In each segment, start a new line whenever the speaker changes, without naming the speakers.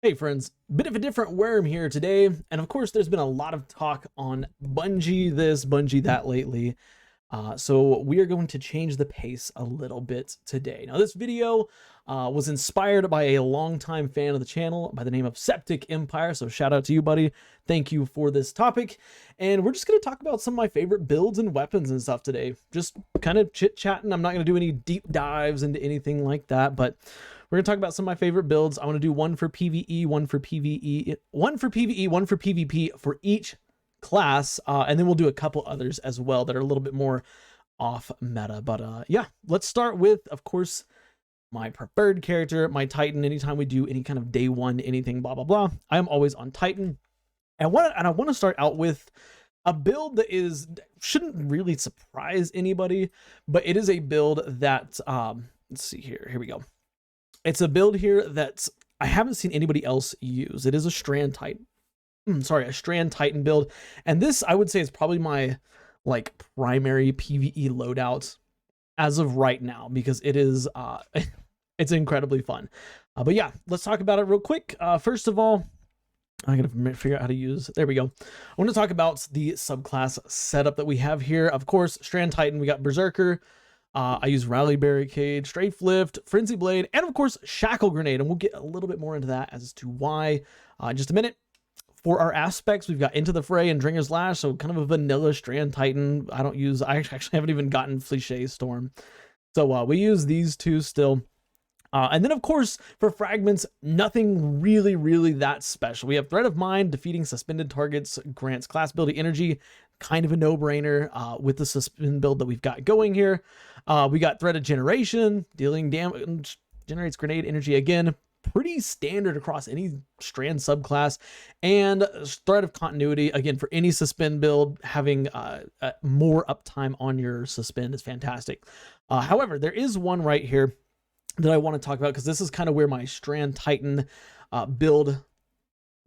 Hey friends, bit of a different worm here today, and of course there's been a lot of talk on Bungie this, Bungie that lately, so we are going to change the pace a little bit today. Now this video was inspired by a longtime fan of the channel by the name of Septic Empire, so shout out to you, buddy. Thank you for this topic, and we're just going to talk about some of my favorite builds and weapons and stuff today. Just kind of chit-chatting. I'm not going to do any deep dives into anything like that, but we're going to talk about some of my favorite builds. I want to do one for PvE, one for PvP for each class, and then we'll do a couple others as well that are a little bit more off meta. But yeah, let's start with, of course, my preferred character, my Titan. Anytime we do any kind of day one, anything, blah, blah, blah, I am always on Titan. And I want to start out with a build that shouldn't really surprise anybody, but it is a build that, let's see here. Here we go. It's a build here that I haven't seen anybody else use. It is a Strand Titan. A Strand Titan build. And this, I would say, is probably my primary PvE loadout as of right now, because it is it's incredibly fun. But yeah, let's talk about it real quick. First of all, I gotta figure out how to use. There we go. I want to talk about the subclass setup that we have here. Of course, Strand Titan, we got Berserker. I use Rally Barricade, Strafe Lift, Frenzy Blade, and of course, Shackle Grenade. And we'll get a little bit more into that as to why in just a minute. For our aspects, we've got Into the Fray and Dringer's Lash, so kind of a vanilla Strand Titan. I actually haven't even gotten Fleche Storm. So we use these two still. And then, of course, for fragments, nothing really that special. We have Threat of Mind, defeating suspended targets, grants class ability energy. Kind of a no-brainer with the suspend build that we've got going here. We got Threat of Generation, dealing damage, generates grenade energy again. Pretty standard across any Strand subclass. And Threat of Continuity, again, for any suspend build, having more uptime on your suspend is fantastic. However, there is one right here that I want to talk about, because this is kind of where my Strand Titan build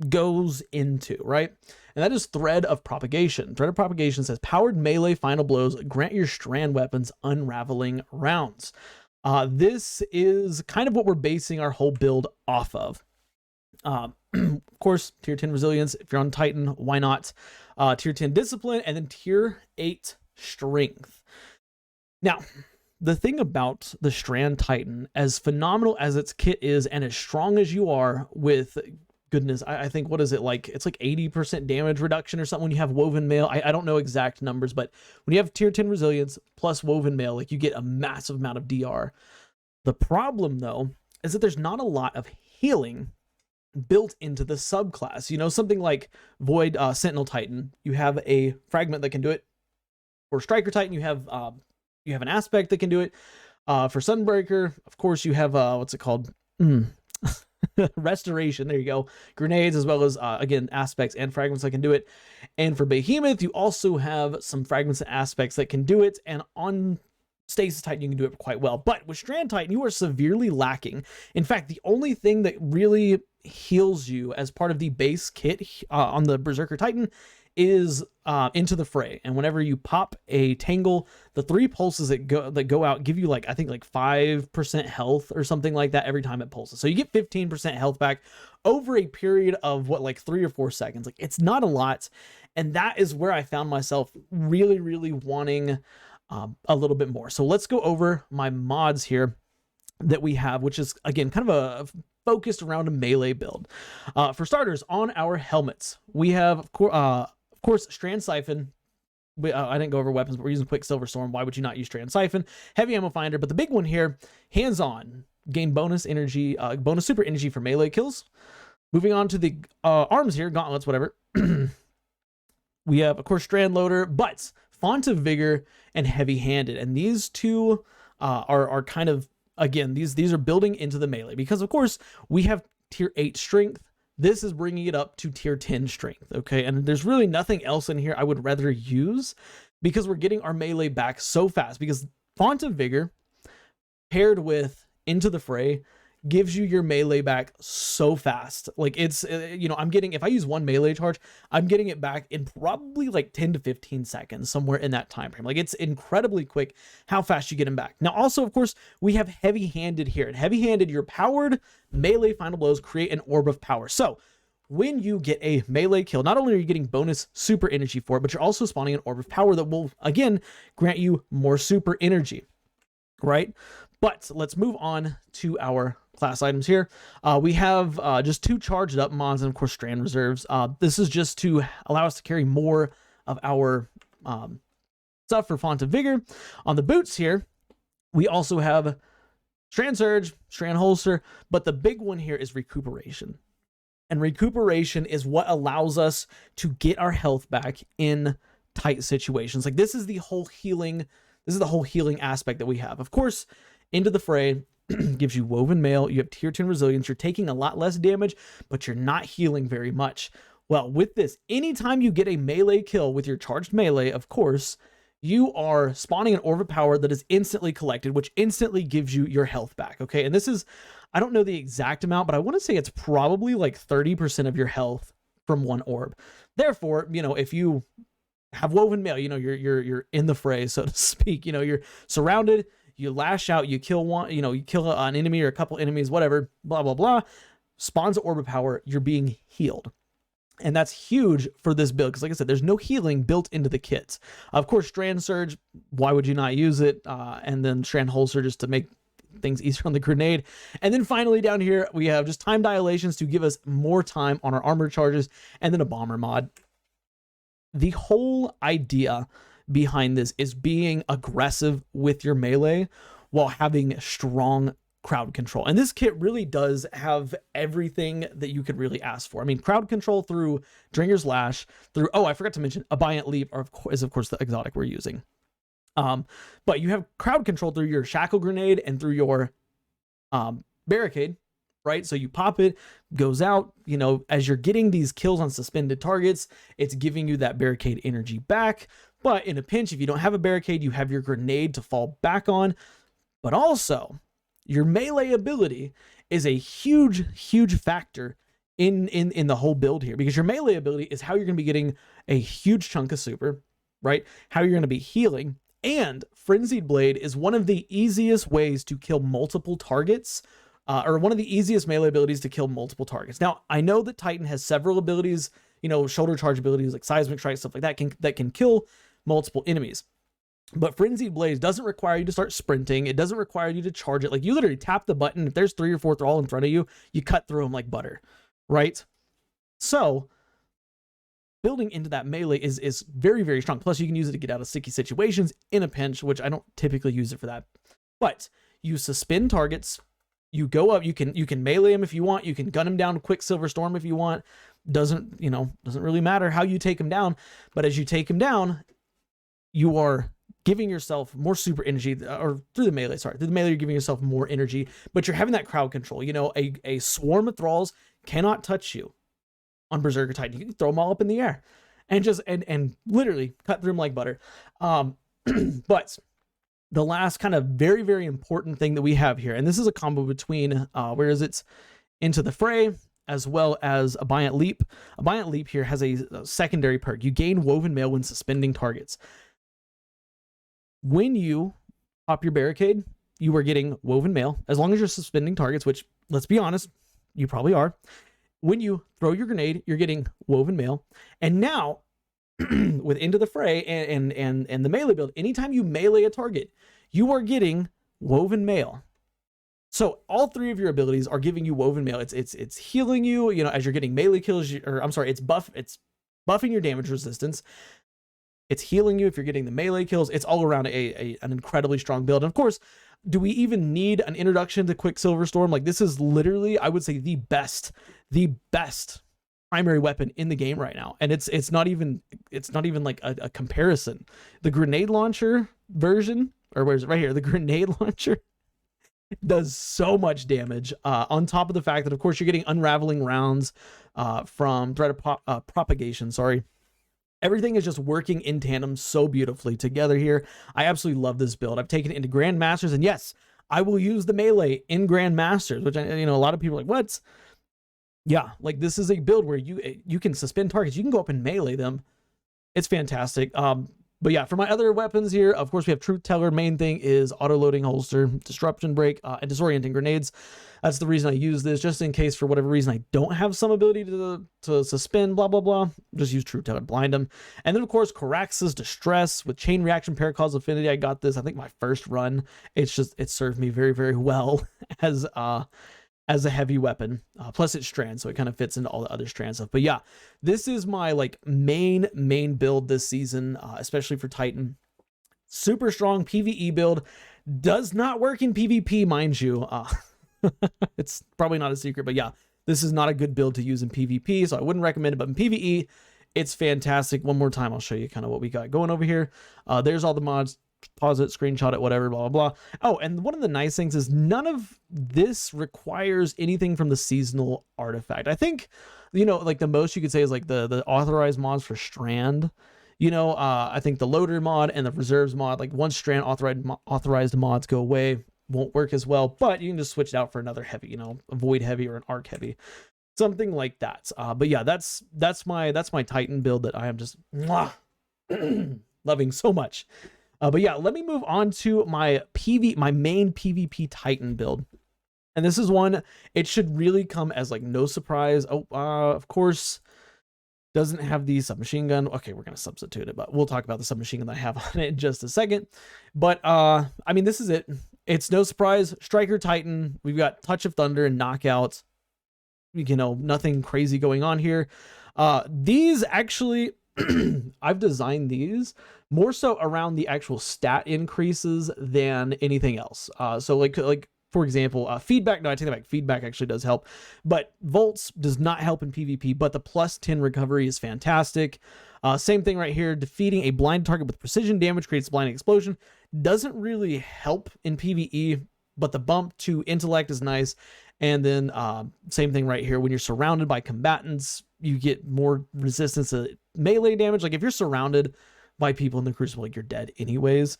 goes into, right? And that is Thread of Propagation. Thread of Propagation says powered melee final blows grant your strand weapons unraveling rounds. This is kind of what we're basing our whole build off of. Of course, tier 10 resilience. If you're on Titan, why not? Tier 10 discipline, and then tier 8 strength. Now, the thing about the Strand Titan, as phenomenal as its kit is and as strong as you are with, goodness, I think, what is it like? It's like 80% damage reduction or something when you have Woven Mail. I don't know exact numbers, but when you have tier 10 resilience plus Woven Mail, you get a massive amount of DR. The problem, though, is that there's not a lot of healing built into the subclass. You know, something like Void Sentinel Titan, you have a fragment that can do it. For Striker Titan, you have an aspect that can do it. For Sunbreaker, of course, you have what's it called? Restoration. There you go. Grenades, as well as again, aspects and fragments that can do it. And for Behemoth, you also have some fragments and aspects that can do it. And on Stasis Titan, you can do it quite well. But with Strand Titan, you are severely lacking. In fact, the only thing that really heals you as part of the base kit on the Berserker Titan is Into the Fray. And whenever you pop a Tangle, the 3 pulses that go out give you I think 5% health or something like that every time it pulses. So you get 15% health back over a period of 3 or 4 seconds. It's not a lot. And that is where I found myself really wanting a little bit more. So let's go over my mods here that we have, which is again kind of a focused around a melee build. For starters, on our helmets, we have of course, Strand Siphon. I didn't go over weapons, but we're using Quicksilver Storm. Why would you not use Strand Siphon? Heavy Ammo Finder, but the big one here, hands-on, gain bonus energy, bonus super energy for melee kills. Moving on to the arms here, gauntlets, whatever. We have, of course, Strand Loader, but Font of Vigor and Heavy-Handed, and these two are kind of, again, these are building into the melee, because of course we have tier 8 strength. This is bringing it up to tier 10 strength, okay? And there's really nothing else in here I would rather use, because we're getting our melee back so fast, because Font of Vigor paired with Into the Fray gives you your melee back so fast. Like it's, you know, I'm getting, if I use one melee charge, I'm getting it back in probably like 10 to 15 seconds, somewhere in that time frame. Like it's incredibly quick how fast you get him back. Now, also, of course, we have heavy-handed here. And heavy-handed, your powered melee final blows create an orb of power. So when you get a melee kill, not only are you getting bonus super energy for it, but you're also spawning an orb of power that will, again, grant you more super energy, right? But let's move on to our class items here. We have just 2 charged up mons and, of course, strand reserves. This is just to allow us to carry more of our stuff for Font of Vigor. On the boots here, we also have strand surge, strand holster, but the big one here is recuperation. And recuperation is what allows us to get our health back in tight situations. Like this is the whole healing. This is the whole healing aspect that we have. Of course, Into the Fray gives you woven mail. You have tier 10 resilience. You're taking a lot less damage, but you're not healing very much. Well, with this, anytime you get a melee kill with your charged melee, of course, you are spawning an orb of power that is instantly collected, which instantly gives you your health back. Okay. And this is, I don't know the exact amount, but I want to say it's probably like 30% of your health from one orb. Therefore, you know, if you have woven mail, you know, you're in the fray, so to speak, you know, you're surrounded, you lash out, you kill one, you know, you kill an enemy or a couple enemies, whatever, blah, blah, blah, spawns an orb of power, you're being healed. And that's huge for this build, because like I said, there's no healing built into the kits. Of course, Strand Surge, why would you not use it? And then Strand Holster just to make things easier on the grenade. And then finally down here, we have just time dilations to give us more time on our armor charges, and then a bomber mod. The whole idea behind this is being aggressive with your melee while having strong crowd control. And this kit really does have everything that you could really ask for. I mean, crowd control through Dringer's Lash, through, oh, I forgot to mention, Abhorrent Leap is of course the exotic we're using. But you have crowd control through your shackle grenade and through your barricade, right? So you pop it, goes out, you know, as you're getting these kills on suspended targets, it's giving you that barricade energy back. But in a pinch, if you don't have a barricade, you have your grenade to fall back on. But also, your melee ability is a huge factor in the whole build here, because your melee ability is how you're going to be getting a huge chunk of super, right? How you're going to be healing. And Frenzied Blade is one of the easiest ways to kill multiple targets, or one of the easiest melee abilities to kill multiple targets. Now, I know that Titan has several abilities, you know, shoulder charge abilities like Seismic Strike, stuff like that, that can kill multiple enemies. But Frenzied Blade doesn't require you to start sprinting. It doesn't require you to charge it. Like, you literally tap the button. If there's 3 or 4 thrall in front of you, you cut through them like butter, right? So building into that melee is very strong. Plus, you can use it to get out of sticky situations in a pinch, which I don't typically use it for that. But you suspend targets. You go up. You can melee them if you want. You can gun them down Quicksilver Storm if you want. Doesn't really matter how you take them down. But as you take them down, you are giving yourself more super energy, or through the melee, you're giving yourself more energy, but you're having that crowd control. You know, a swarm of thralls cannot touch you on Berserker Titan. You can throw them all up in the air and just, and literally cut through them like butter. But the last kind of very important thing that we have here, and this is a combo between, it's Into the Fray, as well as Abhorrent Leap. Abhorrent Leap here has a secondary perk. You gain Woven Mail when suspending targets. When you pop your barricade, you are getting Woven Mail, as long as you're suspending targets, which, let's be honest, you probably are. When you throw your grenade, you're getting Woven Mail. And now, with Into the Fray and the melee build, anytime you melee a target, you are getting Woven Mail. So all 3 of your abilities are giving you Woven Mail. It's healing you, you know, as you're getting melee kills, it's buffing your damage resistance. It's healing you if you're getting the melee kills. It's all around an incredibly strong build. And of course, do we even need an introduction to Quicksilver Storm? Like, this is literally, I would say, the best primary weapon in the game right now. And it's not even like a comparison. The grenade launcher version, or where is it? Right here. The grenade launcher does so much damage, on top of the fact that, of course, you're getting unraveling rounds from threat of propagation. Everything is just working in tandem so beautifully together here. I absolutely love this build. I've taken it into Grandmasters, and yes, I will use the melee in Grandmasters, which a lot of people are like, what? Yeah, like this is a build where you can suspend targets. You can go up and melee them. It's fantastic. But yeah, for my other weapons here, of course, we have Truth Teller. Main thing is auto-loading holster, disruption break, and disorienting grenades. That's the reason I use this, just in case for whatever reason I don't have some ability to suspend, blah, blah, blah. Just use Truth Teller, blind them. And then, of course, Corax's Distress with Chain Reaction, Paracause Affinity. I got this, I think, my first run. It served me very, very well as a heavy weapon. Plus it's strand, so it kind of fits into all the other strand stuff. But yeah, this is my like main build this season, especially for Titan. Super strong PvE build. Does not work in PvP, mind you. It's probably not a secret, but yeah, this is not a good build to use in PvP, so I wouldn't recommend it. But in PvE, it's fantastic. One more time, I'll show you kind of what we got going over here. There's all the mods. Pause it, screenshot it, whatever, blah, blah, blah. Oh, and one of the nice things is none of this requires anything from the seasonal artifact. I think, like the most you could say is like the authorized mods for strand. I think the loader mod and the reserves mod, like once strand authorized mods go away, won't work as well, but you can just switch it out for another heavy, a void heavy or an arc heavy, something like that. But yeah, that's my Titan build that I am just loving so much. But yeah, let me move on to my main PvP Titan build. And this is one, it should really come as like no surprise. Oh, of course, doesn't have the submachine gun. Okay, we're going to substitute it, but we'll talk about the submachine gun that I have on it in just a second. But I mean, this is it. It's no surprise. Striker Titan. We've got Touch of Thunder and Knockout. Nothing crazy going on here. These actually, I've designed these more so around the actual stat increases than anything else. So like for example, feedback. No, I take that back. Feedback actually does help, but Volts does not help in PvP, but the plus 10 recovery is fantastic. Same thing right here. Defeating a blind target with precision damage creates blinding explosion. Doesn't really help in PvE, but the bump to intellect is nice. And then same thing right here. When you're surrounded by combatants, you get more resistance to melee damage. Like if you're surrounded by people in the Crucible, like you're dead anyways.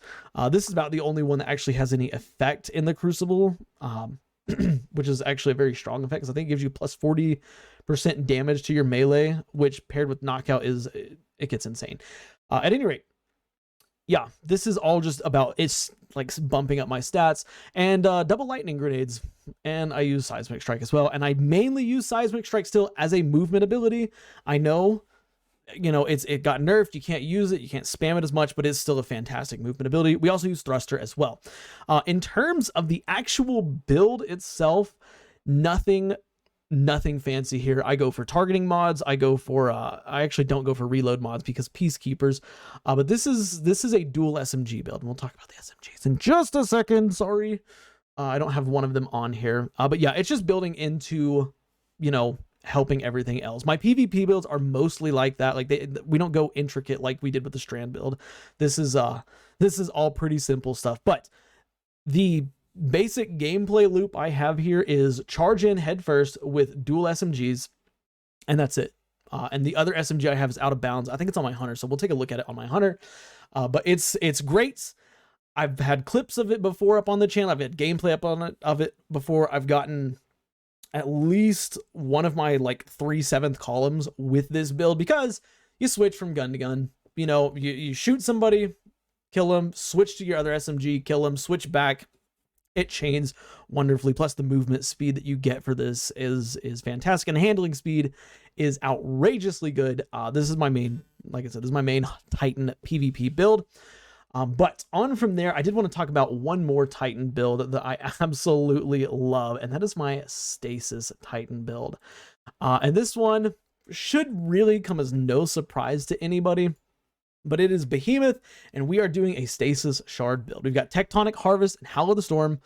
This is about the only one that actually has any effect in the Crucible, which is actually a very strong effect, because I think it gives you plus 40% damage to your melee, which paired with Knockout it gets insane. At any rate, yeah, this is all just about, it's like bumping up my stats, and double lightning grenades, and I use Seismic Strike as well, and I mainly use Seismic Strike still as a movement ability. I know, it got nerfed, you can't use it, you can't spam it as much, but it's still a fantastic movement ability. We also use Thruster as well. In terms of the actual build itself, nothing fancy here. I go for targeting mods. I go for I actually don't go for reload mods because Peacekeepers. But this is a dual SMG build, and we'll talk about the SMGs in just a second. Sorry, I don't have one of them on here. But yeah, it's just building into, helping everything else. My PvP builds are mostly like that. Like we don't go intricate like we did with the strand build. This is all pretty simple stuff. But the basic gameplay loop I have here is charge in head first with dual SMGs, and that's it. And the other SMG I have is out of bounds. I think it's on my Hunter, so we'll take a look at it on my Hunter. But it's great. I've had clips of it before up on the channel. I've had gameplay up on it of it before. I've gotten at least one of my like 3/7 columns with this build, because you switch from gun to gun. You shoot somebody, kill them, switch to your other SMG, kill them, switch back. It chains wonderfully. Plus the movement speed that you get for this is fantastic, and handling speed is outrageously good. This is my main, like I said, this is my main Titan PvP build. But on from there, I did want to talk about one more Titan build that I absolutely love, and that is my Stasis Titan build. And this one should really come as no surprise to anybody, but it is Behemoth, and we are doing a Stasis Shard build. We've got Tectonic Harvest and Howl of the Storm,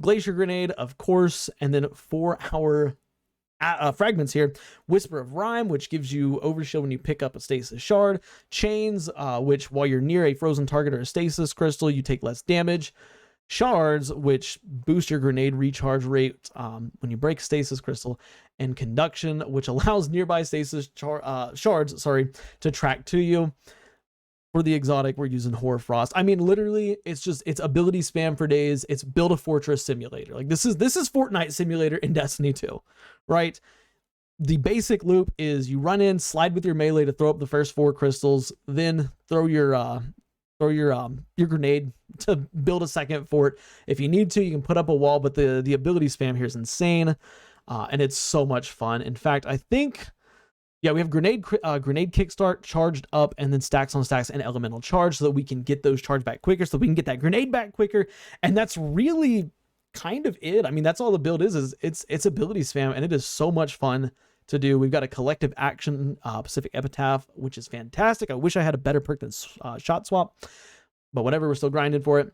Glacier Grenade, of course, and then 4-hour fragments here. Whisper of Rhyme, which gives you overshield when you pick up a Stasis Shard. Chains, which while you're near a frozen target or a Stasis Crystal, you take less damage. Shards, which boost your grenade recharge rate when you break Stasis Crystal. And Conduction, which allows nearby Stasis shards to track to you. For the exotic, we're using Hoarfrost. I mean, literally, it's ability spam for days. It's build a fortress simulator. Like this is Fortnite simulator in Destiny 2, right? The basic loop is you run in, slide with your melee to throw up the first 4 crystals, then throw your grenade to build a second fort. If you need to, you can put up a wall, but the ability spam here is insane, and it's so much fun. In fact, I think, yeah, we have grenade kickstart charged up, and then stacks on stacks and elemental charge, so that we can get those charged back quicker, so we can get that grenade back quicker. And that's really kind of it. I mean, that's all the build is it's ability spam, and it is so much fun to do. We've got a collective action Pacific Epitaph, which is fantastic. I wish I had a better perk than shot swap, but whatever, we're still grinding for it.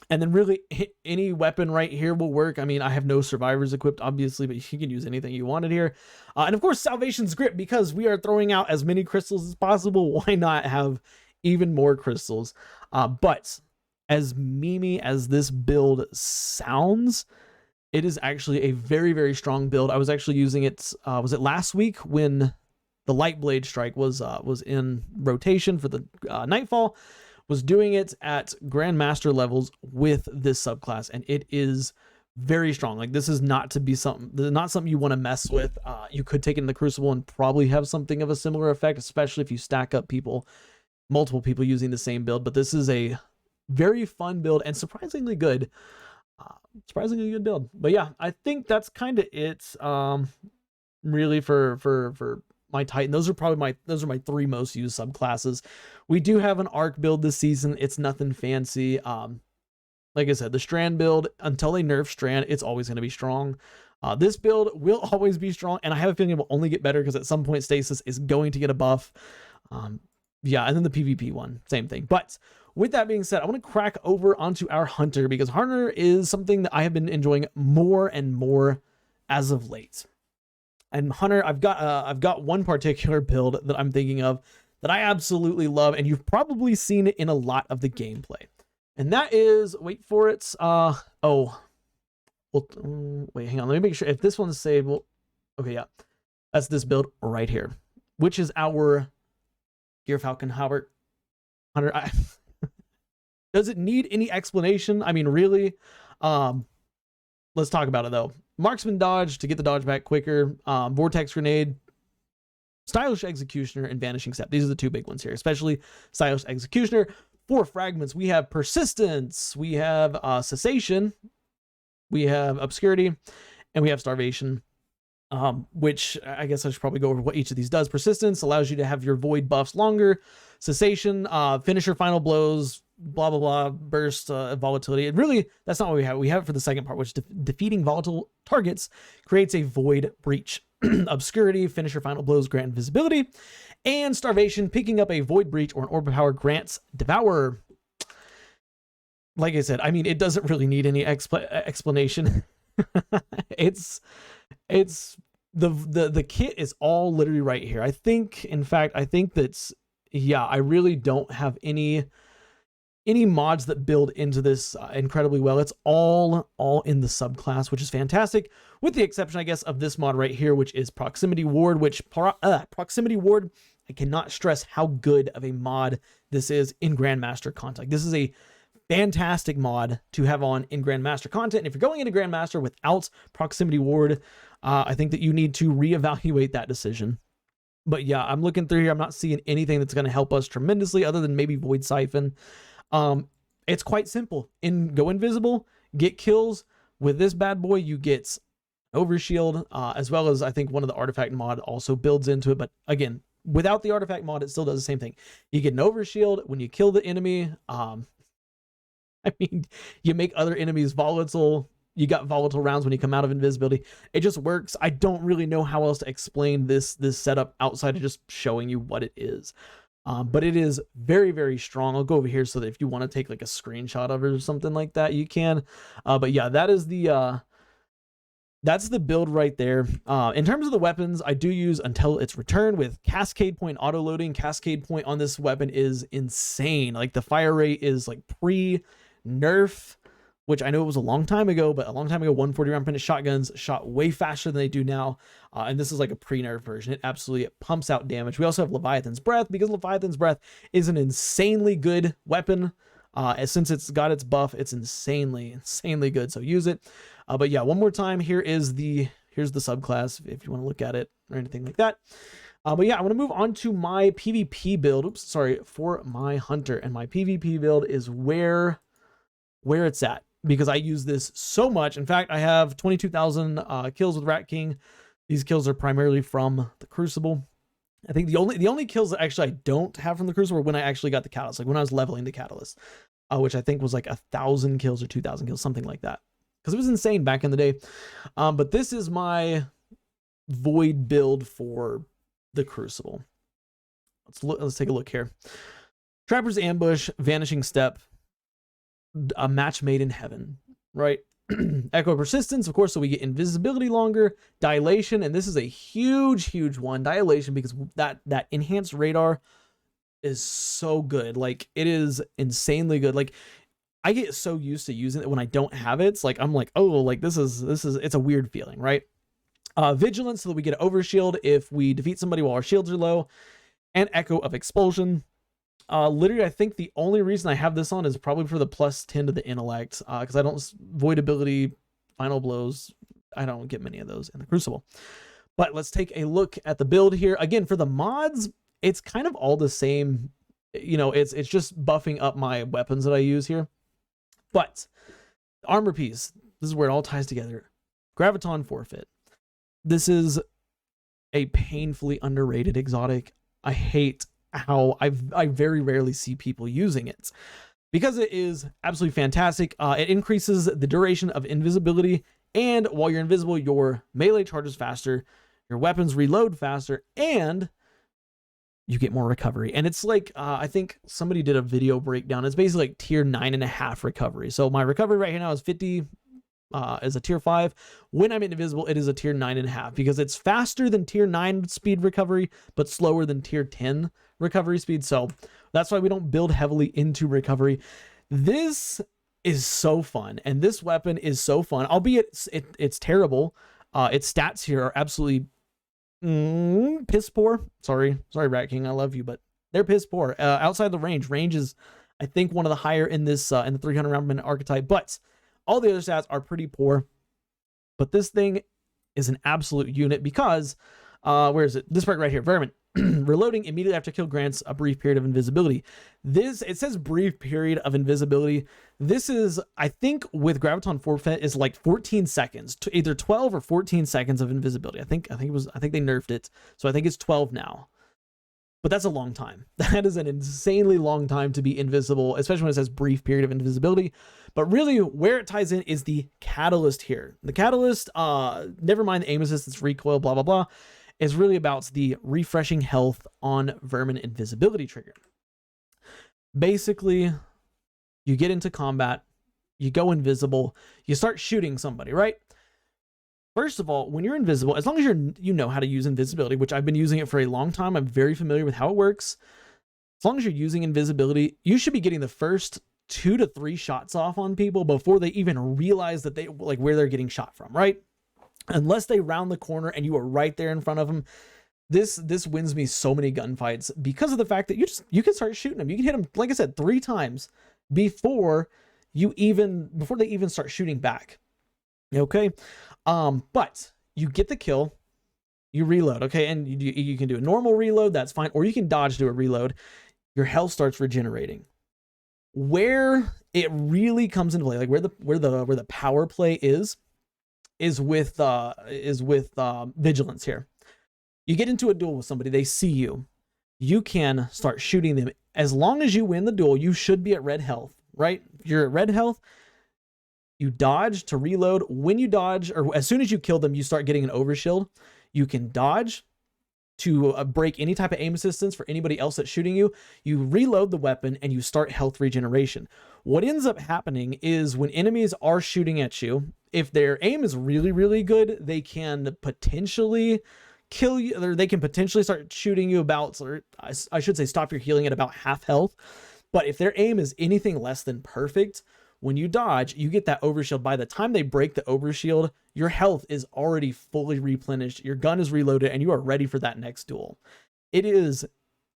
And then really any weapon right here will work. I mean, I have no survivors equipped, obviously, but you can use anything you wanted here. And of course, Salvation's Grip, because we are throwing out as many crystals as possible. Why not have even more crystals? But as memey as this build sounds, it is actually a very, very strong build. I was actually using it, was it last week when the Light Blade Strike was in rotation for the Nightfall? Was doing it at Grandmaster levels with this subclass, and it is very strong. Like, this is not something you want to mess with. You could take it in the Crucible and probably have something of a similar effect, especially if you stack up multiple people using the same build. But this is a very fun build and surprisingly good. Surprisingly good build. But yeah, I think that's kind of it. Really for my Titan. Those are my 3 most used subclasses. We do have an arc build this season. It's nothing fancy. Like I said, the Strand build, until they nerf Strand, it's always going to be strong. This build will always be strong, and I have a feeling it will only get better because at some point Stasis is going to get a buff. Yeah, and then the PvP one, same thing. But with that being said, I want to crack over onto our Hunter, because Hunter is something that I have been enjoying more and more as of late. And Hunter, I've got one particular build that I'm thinking of that I absolutely love, and you've probably seen it in a lot of the gameplay. And that is, wait for it. Wait, hang on. Let me make sure if this one's saved. Well, okay, yeah, that's this build right here, which is our Gear Falcon Hunter. Does it need any explanation? I mean, really? Let's talk about it though. Marksman dodge to get the dodge back quicker. Vortex grenade, stylish executioner, and vanishing step. These are the 2 big ones here, especially stylish executioner. For fragments, we have persistence, we have cessation, we have obscurity, and we have starvation. Which I guess I should probably go over what each of these does. Persistence allows you to have your void buffs longer. Cessation, finisher final blows, blah, blah, blah, burst, volatility. And really, that's not what we have. We have it for the second part, which defeating volatile targets creates a void breach. Obscurity, finisher final blows grant invisibility. And starvation, picking up a void breach or an orb of power grants devour. Like I said, I mean, it doesn't really need any explanation. It's the kit is all literally right here. I think that's, yeah, I really don't have any mods that build into this incredibly well. It's all in the subclass, which is fantastic, with the exception, I guess, of this mod right here, which is Proximity Ward, which Proximity Ward, I cannot stress how good of a mod this is in Grandmaster content. This is a fantastic mod to have on in Grandmaster content. And if you're going into Grandmaster without Proximity Ward, I think that you need to reevaluate that decision. But yeah, I'm looking through here. I'm not seeing anything that's going to help us tremendously other than maybe Void Siphon. It's quite simple. Go invisible, get kills. With this bad boy, you get overshield, as well as I think one of the artifact mod also builds into it. But again, without the artifact mod, it still does the same thing. You get an overshield when you kill the enemy. I mean, you make other enemies volatile. You got volatile rounds when you come out of invisibility. It just works. I don't really know how else to explain this setup outside of just showing you what it is. But it is very, very strong. I'll go over here so that if you want to take like a screenshot of it or something like that, you can. But yeah, that's the build right there. In terms of the weapons, I do use Until Its Return with Cascade Point auto loading. Cascade Point on this weapon is insane. Like, the fire rate is like pre-nerf which I know it was a long time ago, but a long time ago, 140 round printed shotguns shot way faster than they do now. And this is like a pre-nerf version. It absolutely pumps out damage. We also have Leviathan's Breath, because Leviathan's Breath is an insanely good weapon. Since it's got its buff, it's insanely good. So use it. But yeah, one more time, here's the subclass if you want to look at it or anything like that. But yeah, I want to move on to my PvP build. Oops, sorry, for my hunter. And my PvP build is where it's at, because I use this so much. In fact, I have 22,000 kills with Rat King. These kills are primarily from the Crucible. I think the only kills that actually I don't have from the Crucible were when I actually got the Catalyst, like when I was leveling the Catalyst, which I think was like 1,000 kills or 2,000 kills, something like that, because it was insane back in the day. But this is my Void build for the Crucible. Let's take a look here. Trapper's Ambush, Vanishing Step, a match made in heaven, right? Echo Persistence, of course, so we get invisibility longer, Dilation, and this is a huge one, Dilation, because that enhanced radar is so good. Like, it is insanely good. Like, I get so used to using it when I don't have it. It's like, I'm like, oh, like this is it's a weird feeling, right? Vigilance, so that we get Overshield if we defeat somebody while our shields are low, and Echo of Expulsion. Literally, I think the only reason I have this on is probably for the +10 to the intellect, because I don't void ability, final blows. I don't get many of those in the Crucible. But let's take a look at the build here. Again, for the mods, it's kind of all the same. You know, it's just buffing up my weapons that I use here. But the armor piece, this is where it all ties together. Graviton Forfeit. This is a painfully underrated exotic. I hate how I very rarely see people using it, because it is absolutely fantastic. It increases the duration of invisibility, and while you're invisible, your melee charges faster, your weapons reload faster, and you get more recovery. And it's like, I think somebody did a video breakdown. It's basically like tier 9.5 recovery. So my recovery right here now is 50, is a tier 5. When I'm invisible, it is a tier 9.5, because it's faster than tier 9 speed recovery, but slower than tier 10 recovery speed. So that's why we don't build heavily into recovery. This is so fun, and this weapon is so fun, albeit it's terrible. Its stats here are absolutely piss poor. Sorry Rat King, I love you, but they're piss poor. Outside the range is, I think, one of the higher in this in the 300 round minute archetype, but all the other stats are pretty poor. But this thing is an absolute unit, because where is it? This part right here, Vermin. Reloading immediately after kill grants a brief period of invisibility. It says brief period of invisibility. This is, I think, with Graviton Forfeit is like 14 seconds, to either 12 or 14 seconds of invisibility. I think they nerfed it, so I think it's 12 now. But that's a long time. That is an insanely long time to be invisible, especially when it says brief period of invisibility. But really, where it ties in is the Catalyst here. The Catalyst, never mind the aim assistance, recoil, blah blah blah, is really about the refreshing health on Vermin invisibility trigger. Basically, you get into combat, you go invisible, you start shooting somebody, right? First of all, when you're invisible, as long as you know how to use invisibility, which I've been using it for a long time, I'm very familiar with how it works. As long as you're using invisibility, you should be getting the first 2 to 3 shots off on people before they even realize that where they're getting shot from, right? Unless they round the corner and you are right there in front of them. This wins me so many gunfights, because of the fact that you can start shooting them. You can hit them, like I said, 3 times before they even start shooting back. Okay. But you get the kill, you reload, okay, and you can do a normal reload, that's fine, or you can dodge to a reload. Your health starts regenerating. Where it really comes into play, like where the power play is with vigilance here. You get into a duel with somebody, they see you, you can start shooting them. As long as you win the duel, you should be at red health, right? If you're at red health, you dodge to reload. When you dodge, or as soon as you kill them, you start getting an overshield. You can dodge to break any type of aim assistance for anybody else that's shooting you. You reload the weapon and you start health regeneration. What ends up happening is when enemies are shooting at you, if their aim is really, really good, they can potentially kill you, or they can potentially start shooting you about, or I should say stop your healing at about half health. But if their aim is anything less than perfect, when you dodge, you get that overshield. By the time they break the overshield, your health is already fully replenished. Your gun is reloaded and you are ready for that next duel. It is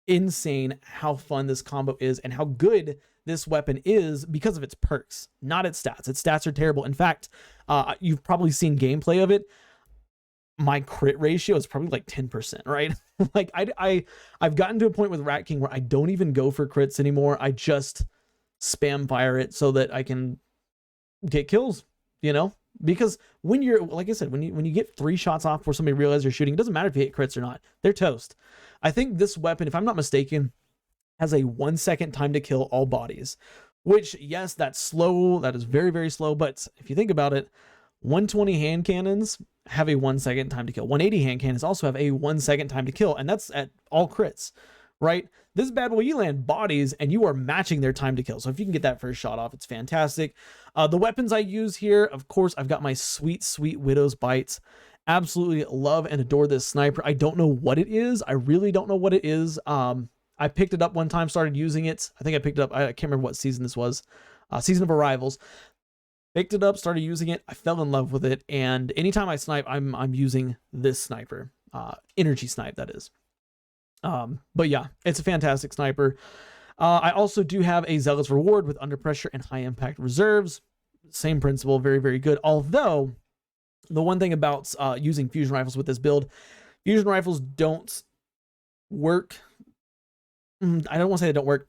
insane how fun this combo is and how good this weapon is because of its perks, not its stats. Its stats are terrible. In fact, you've probably seen gameplay of it. My crit ratio is probably like 10%, right? Like I've gotten to a point with Rat King where I don't even go for crits anymore. I just spam fire it so that I can get kills, you know? Because when you're, like I said, when you get 3 shots off before somebody realizes you're shooting, it doesn't matter if you hit crits or not. They're toast. I think this weapon, if I'm not mistaken, has a 1 second time to kill all bodies, which, yes, that's slow. That is very, very slow. But if you think about it, 120 hand cannons have a 1 second time to kill. 180 hand cannons also have a 1 second time to kill. And that's at all crits, right? This bad boy, you land bodies and you are matching their time to kill. So if you can get that first shot off, it's fantastic. The weapons I use here, of course, I've got my sweet, sweet Widow's Bites. Absolutely love and adore this sniper. I don't know what it is. I really don't know what it is. I picked it up one time, started using it. I think I picked it up. I can't remember what season this was. Season of Arrivals. Picked it up, started using it. I fell in love with it. And anytime I snipe, I'm using this sniper. Energy snipe, that is. But yeah, it's a fantastic sniper. I also do have a Zealot's Reward with Under Pressure and High Impact Reserves. Same principle, very, very good. Although, the one thing about using fusion rifles with this build, fusion rifles don't work. I don't want to say they don't work.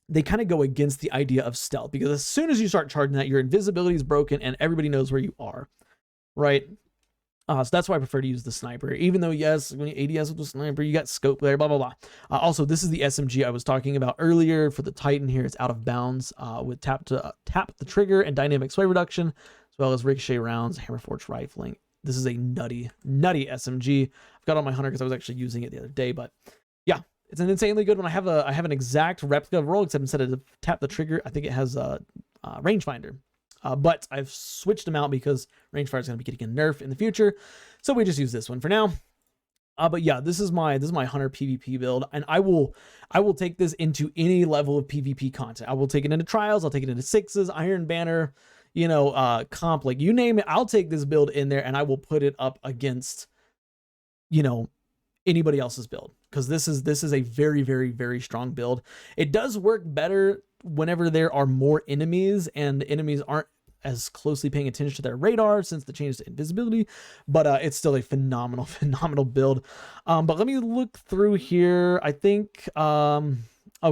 They kind of go against the idea of stealth, because as soon as you start charging that, your invisibility is broken and everybody knows where you are, right? So that's why I prefer to use the sniper, even though, yes, when you ADS with the sniper, you got scope there, blah, blah, blah. Also, this is the SMG I was talking about earlier for the Titan here. It's out of bounds with tap the trigger and dynamic sway reduction, as well as ricochet rounds, hammer forged rifling. This is a nutty, nutty SMG. I've got on my Hunter because I was actually using it the other day, but yeah, it's an insanely good one. I have an exact replica of roll, except instead of tap the trigger, I think it has a rangefinder. But I've switched them out because rangefinder is going to be getting a nerf in the future, so we just use this one for now. But yeah, this is my Hunter PvP build, and I will take this into any level of PvP content. I will take it into trials, I'll take it into sixes, Iron Banner, you know, comp, like you name it. I'll take this build in there and I will put it up against, you know, anybody else's build, because this is a very, very, very strong build. It does work better whenever there are more enemies and enemies aren't as closely paying attention to their radar since the change to invisibility, but it's still a phenomenal build. But let me look through here. I think oh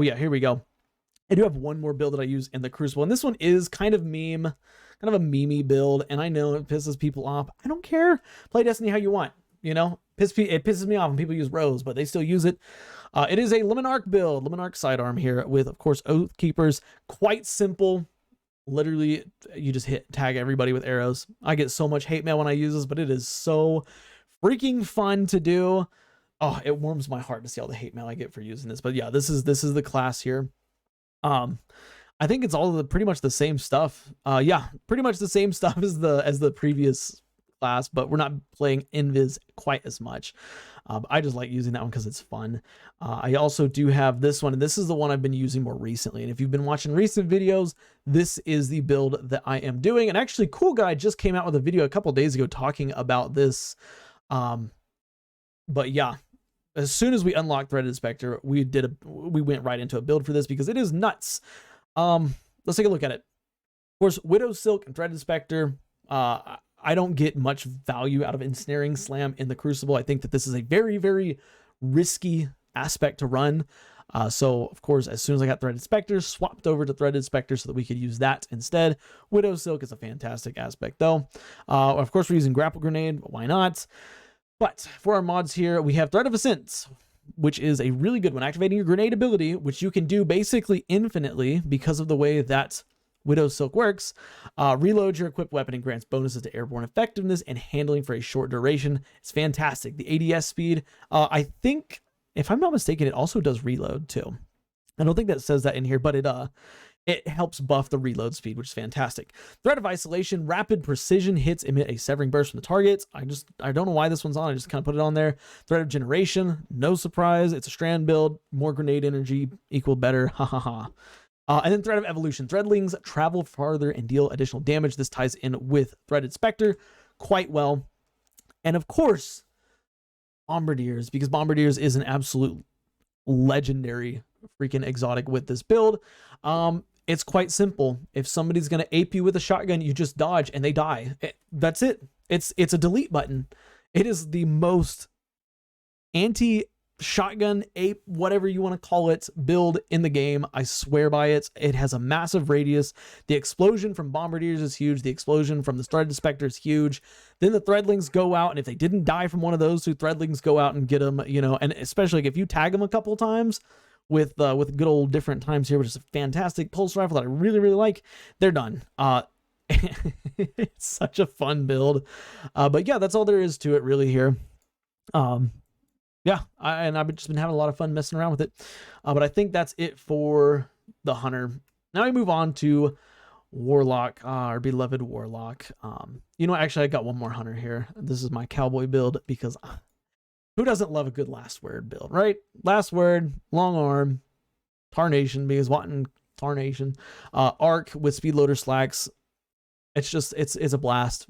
yeah, here we go. I do have one more build that I use in the Crucible, and this one is kind of a meme-y build, and I know it pisses people off. I don't care. Play Destiny how you want, you know? It pisses me off when people use Rose, but they still use it. It is a Limonarch build, Limonarch sidearm here with, of course, Oath Keepers. Quite simple. Literally, you just tag everybody with arrows. I get so much hate mail when I use this, but it is so freaking fun to do. Oh, it warms my heart to see all the hate mail I get for using this. But yeah, this is the class here. I think it's all pretty much the same stuff. Yeah, pretty much the same stuff as the previous class, but we're not playing Invis quite as much. I just like using that one because it's fun. I also do have this one, and this is the one I've been using more recently. And if you've been watching recent videos, this is the build that I am doing. And actually, Cool Guy just came out with a video a couple days ago talking about this. But yeah, as soon as we unlocked Threaded Inspector, we went right into a build for this because it is nuts. Let's take a look at it. Of course, Widow's Silk and Threaded Inspector. I don't get much value out of Ensnaring Slam in the Crucible. I think that this is a very, very risky aspect to run. So, of course, as soon as I got Threaded Spectre, swapped over to Threaded Spectre so that we could use that instead. Widow's Silk is a fantastic aspect, though. Of course, we're using Grapple Grenade, but why not? But for our mods here, we have Thread of Ascent, which is a really good one. Activating your grenade ability, which you can do basically infinitely because of the way that Widow's Silk works. Reload your equipped weapon and grants bonuses to airborne effectiveness and handling for a short duration. It's fantastic. The ADS speed, I think, if I'm not mistaken, it also does reload too. I don't think that says that in here, but it helps buff the reload speed, which is fantastic. Threat of Isolation, rapid precision hits emit a severing burst from the target. I don't know why this one's on. I just kind of put it on there. Threat of Generation, no surprise. It's a strand build, more grenade energy, equal better. Ha ha ha. And then Thread of Evolution. Threadlings travel farther and deal additional damage. This ties in with Threaded Spectre quite well. And of course, Bombardiers, because Bombardiers is an absolute legendary freaking exotic with this build. It's quite simple. If somebody's going to ape you with a shotgun, you just dodge and they die. That's it. It's a delete button. It is the most anti-shotgun ape, whatever you want to call it, build in the game. I swear by it. It has a massive radius. The explosion from Bombardiers is huge. The explosion from the Threaded Spectre is huge. Then the Threadlings go out, and if they didn't die from one of those two, Threadlings go out and get them, you know, and especially like if you tag them a couple times with good old different times here, which is a fantastic pulse rifle that I really, really like, they're done. It's such a fun build. But yeah, that's all there is to it really here. Yeah, I've just been having a lot of fun messing around with it. But I think that's it for the Hunter. Now we move on to Warlock, our beloved Warlock. You know, actually I got one more Hunter here. This is my cowboy build because who doesn't love a good last word build, right? Last word, long arm, Tarnation, because wanting Tarnation, arc with speed loader slacks. It's just, it's a blast.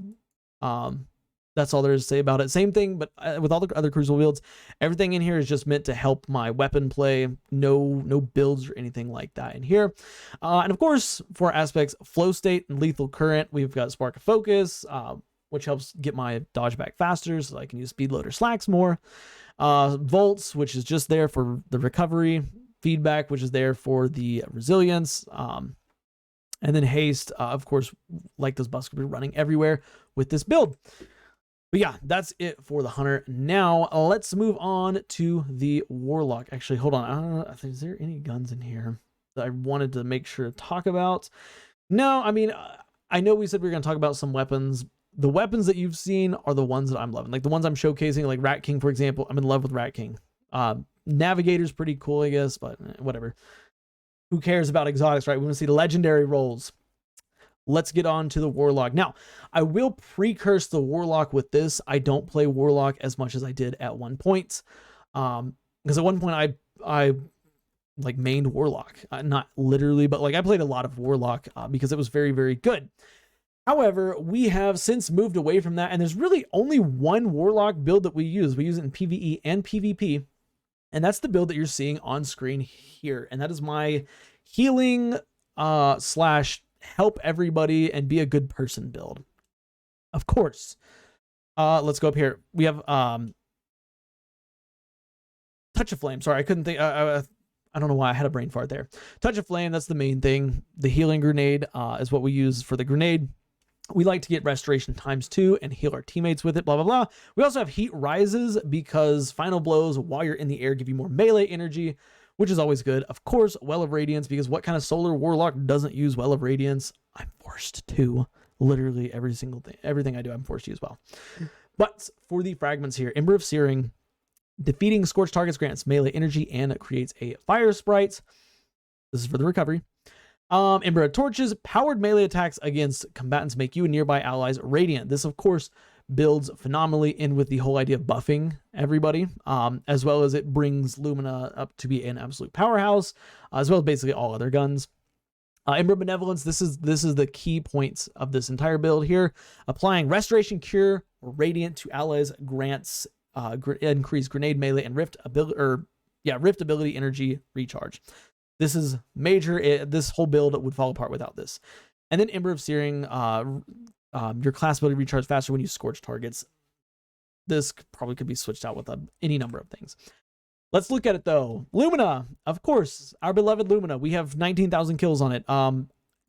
That's all there is to say about it. Same thing, but with all the other crucible builds, everything in here is just meant to help my weapon play. No builds or anything like that in here. And of course, for aspects, flow state and lethal current, we've got spark of focus, which helps get my dodge back faster, so I can use speed loader slacks more. Volts, which is just there for the recovery. Feedback, which is there for the resilience. And then haste, of course, like those buffs could be running everywhere with this build. But yeah, that's it for the Hunter. Now, let's move on to the Warlock. Actually, hold on. Is there any guns in here that I wanted to make sure to talk about? No, I mean, I know we said we were going to talk about some weapons. The weapons that you've seen are the ones that I'm loving. Like the ones I'm showcasing, like Rat King, for example. I'm in love with Rat King. Navigator's pretty cool, I guess, but whatever. Who cares about exotics, right? We want to see legendary rolls. Let's get on to the Warlock. Now, I will precurse the Warlock with this. I don't play Warlock as much as I did at one point. Because at one point I like mained Warlock. Not literally, but like I played a lot of Warlock because it was very, very good. However, we have since moved away from that, and there's really only one Warlock build that we use. We use it in PvE and PvP, and that's the build that you're seeing on screen here. And that is my healing slash help everybody and be a good person build. Of course. Let's go up here. We have Touch of Flame. Sorry, I couldn't think. I don't know why I had a brain fart there. Touch of Flame, that's the main thing. The healing grenade is what we use for the grenade. We like to get restoration ×2 and heal our teammates with it, blah, blah, blah. We also have heat rises because final blows while you're in the air give you more melee energy, which is always good. Of course, Well of Radiance, because what kind of solar warlock doesn't use Well of Radiance? I'm forced to. Literally every single thing, everything I do, I'm forced to use well. But for the fragments here, Ember of Searing, defeating scorched targets grants melee energy and creates a fire sprite. This is for the recovery. Ember of Torches, powered melee attacks against combatants make you and nearby allies radiant. This, of course, builds phenomenally in with the whole idea of buffing everybody, as well as it brings Lumina up to be an absolute powerhouse, as well as basically all other guns. Ember of Benevolence, this is the key points of this entire build here. Applying Restoration, Cure, or Radiant to allies grants increased grenade melee and rift ability energy recharge. This is major. This whole build would fall apart without this. And then Ember of Searing, your class ability recharge faster when you scorch targets. This probably could be switched out with any number of things. Let's look at it though. Lumina, of course, our beloved Lumina. We have 19,000 kills on it.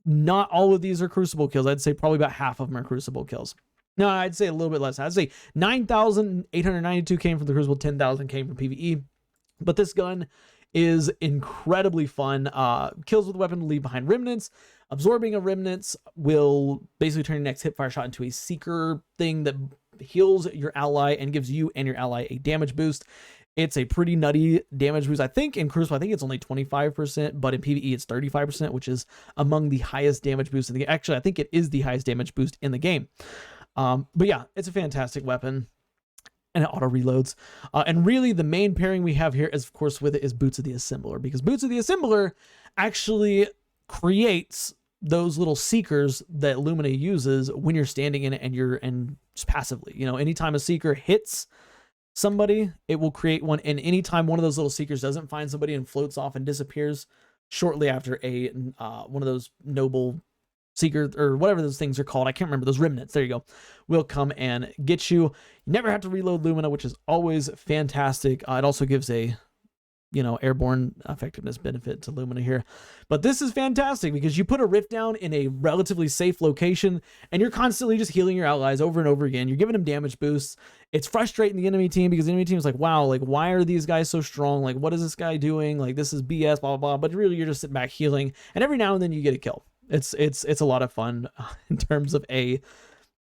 Not all of these are Crucible kills. I'd say probably about half of them are Crucible kills. No, I'd say a little bit less. I'd say 9,892 came from the Crucible, 10,000 came from PvE. But this gun is incredibly fun. Kills with weapon leave behind remnants. Absorbing a remnants will basically turn your next hipfire shot into a seeker thing that heals your ally and gives you and your ally a damage boost. It's a pretty nutty damage boost. I think in Crucible, I think it's only 25%, but in PvE it's 35%, which is among the highest damage boosts in the game. Actually, I think it is the highest damage boost in the game. But yeah, it's a fantastic weapon. And it auto reloads. And really the main pairing we have here is, of course, with it is Boots of the Assembler, because Boots of the Assembler actually creates those little seekers that Lumina uses when you're standing in it and just passively. You know, anytime a seeker hits somebody, it will create one. And anytime one of those little seekers doesn't find somebody and floats off and disappears shortly after a one of those noble seeker or whatever those things are called, I can't remember, those remnants, there you go, will come and get you. You never have to reload Lumina, which is always fantastic. It also gives a, you know, airborne effectiveness benefit to Lumina here. But this is fantastic because you put a rift down in a relatively safe location and you're constantly just healing your allies over and over again. You're giving them damage boosts. It's frustrating the enemy team because the enemy team is like, wow, like, why are these guys so strong? Like, what is this guy doing? Like, this is BS, blah, blah, blah. But really, you're just sitting back healing. And every now and then you get a kill. It's a lot of fun in terms of a,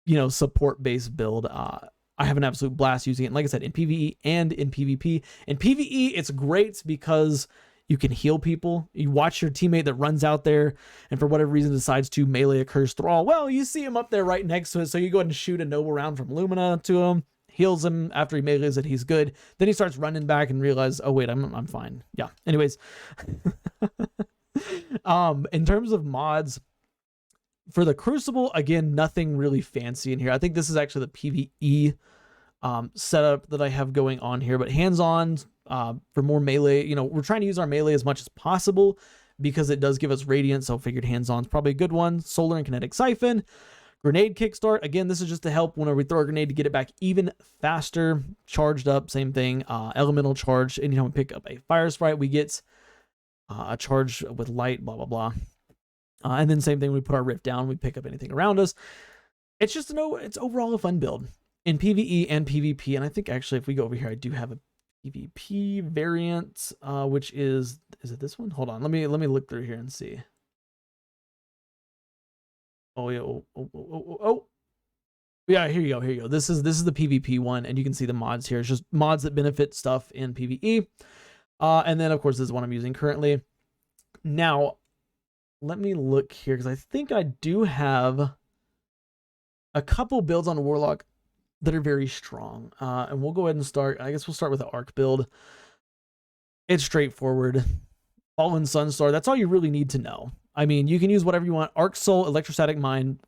you know, support-based build. I have an absolute blast using it. And like I said, in PvE and in PvP. In PvE, it's great because you can heal people. You watch your teammate that runs out there and for whatever reason decides to melee a cursed thrall. Well, you see him up there right next to it. So you go ahead and shoot a noble round from Lumina to him, heals him after he melees it. He's good. Then he starts running back and realizes, oh wait, I'm fine. Yeah. Anyways, in terms of mods, for the Crucible, again, nothing really fancy in here. I think this is actually the PvE setup that I have going on here, but hands-on for more melee. You know, we're trying to use our melee as much as possible because it does give us radiant, so figured hands-on is probably a good one. Solar and Kinetic Siphon. Grenade Kickstart. Again, this is just to help whenever we throw a grenade to get it back even faster. Charged up, same thing. Elemental Charge. Anytime we pick up a Fire Sprite, we get a charge with light, blah, blah, blah. And then same thing, we put our rift down, we pick up anything around us. It's just it's overall a fun build in PvE and PvP. And I think actually if we go over here, I do have a PvP variant, which is it this one? Hold on, let me look through here and see. Oh yeah, oh. Yeah, here you go. This is the PvP one, and you can see the mods here. It's just mods that benefit stuff in PvE. And then of course this is what I'm using currently. Now, let me look here because I think I do have a couple builds on Warlock that are very strong. And we'll go ahead and start. I guess we'll start with the Arc build. It's straightforward. Fallen Sunstar. That's all you really need to know. I mean, you can use whatever you want. Arc Soul, Electrostatic Mine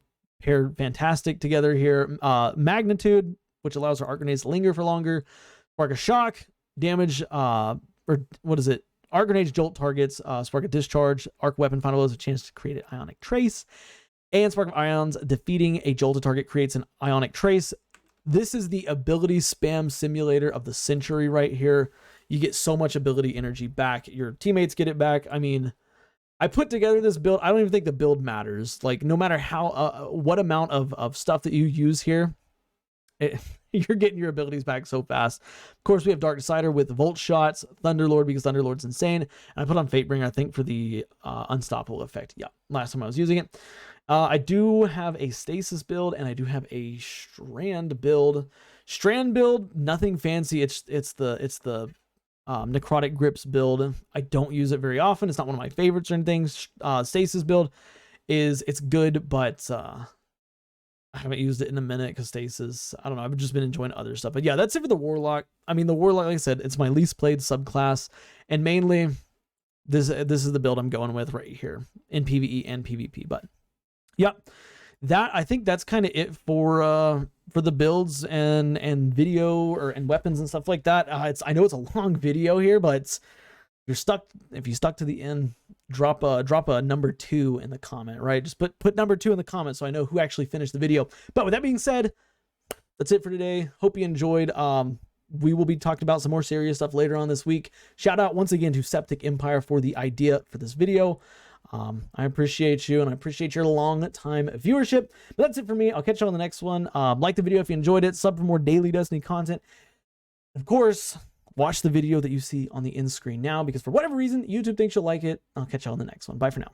paired fantastic together here. Magnitude, which allows our Arc Grenades to linger for longer. Spark of Shock, damage, or what is it? Arc Grenades jolt targets, Spark of Discharge, Arc Weapon Final has a chance to create an Ionic Trace, and Spark of Ions, defeating a jolted target creates an Ionic Trace. This is the ability spam simulator of the century right here. You get so much ability energy back. Your teammates get it back. I mean, I put together this build. I don't even think the build matters. Like, no matter how, what amount of stuff that you use here, you're getting your abilities back so fast. Of course, we have Dark Decider with Volt Shots, Thunderlord because Thunderlord's insane. And I put on Fatebringer, I think, for the Unstoppable effect. Yeah, last time I was using it. I do have a Stasis build, and I do have a Strand build. Strand build, nothing fancy. It's the Necrotic Grips build. I don't use it very often. It's not one of my favorites or anything. Stasis build it's good, but I haven't used it in a minute because Stasis, I don't know, I've just been enjoying other stuff. But yeah, that's it for the Warlock. I mean, the Warlock, like I said, it's my least played subclass, and mainly this is the build I'm going with right here in PvE and PvP. But yeah, I think that's kind of it for the builds and video and weapons and stuff like that. I know it's a long video here, but if you stuck to the end, drop a number 2 in the comment, right? Just put number 2 in the comment so I know who actually finished the video. But with that being said, that's it for today. Hope you enjoyed. We will be talking about some more serious stuff later on this week. Shout out once again to Septic Empire for the idea for this video. I appreciate you, and I appreciate your long time viewership. But that's it for me. I'll catch you on the next one. Like the video if you enjoyed it. Sub for more daily Destiny content. Of course, watch the video that you see on the end screen now, because for whatever reason, YouTube thinks you'll like it. I'll catch you on the next one. Bye for now.